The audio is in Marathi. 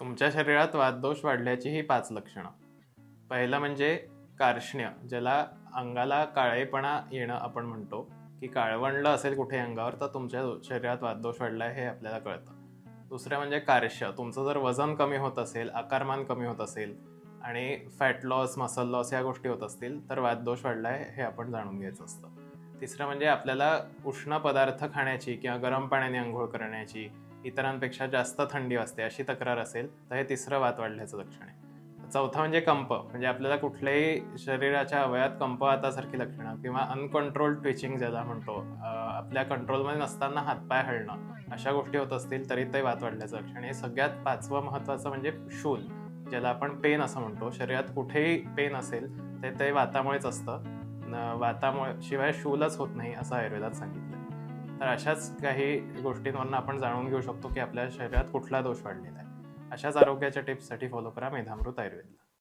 तुमच्या शरीरात वातदोष वाढल्याची ही 5 लक्षणं. पहिलं म्हणजे कार्ष्ण्य, ज्याला अंगाला काळेपणा येणं आपण म्हणतो, की काळवंडलं असेल कुठे अंगावर तर तुमच्या शरीरात वातदोष वाढला आहे हे आपल्याला कळतं. दुसरं म्हणजे कार्श्य, तुमचं जर वजन कमी होत असेल, आकारमान कमी होत असेल आणि फॅट लॉस, मसल लॉस या गोष्टी होत असतील तर वातदोष वाढला आहे हे आपण जाणून घ्यायचं असतं. तिसरं म्हणजे आपल्याला उष्ण पदार्थ खाण्याची किंवा गरम पाण्याने अंघोळ करण्याची, इतरांपेक्षा जास्त थंडी वाजते अशी तक्रार असेल तर हे तिसरं वात वाढल्याचं लक्षण आहे. चौथं म्हणजे कंप, म्हणजे आपल्याला कुठल्याही शरीराच्या अवयवात कंप आतासारखी लक्षणं किंवा अनकंट्रोल्ड ट्विचिंग ज्याला म्हणतो, आपल्या कंट्रोलमध्ये नसताना हातपाय हलणं, अशा गोष्टी होत असतील तरी ते वात वाढल्याचं लक्षण आहे. सगळ्यात 5वं महत्त्वाचं म्हणजे शूल, ज्याला आपण पेन असं म्हणतो. शरीरात कुठेही पेन असेल तर ते वातामुळेच असतं. वातामुळे शिवाय शूलच होत नाही असं आयुर्वेदात सांगितलं. तर अशाच काही गोष्टींवरून आपण जाणून घेऊ शकतो की आपल्या शरीरात कुठला दोष वाढलेला आहे. अशाच आरोग्याच्या टिप्ससाठी फॉलो करा मेधामृत आयुर्वेद.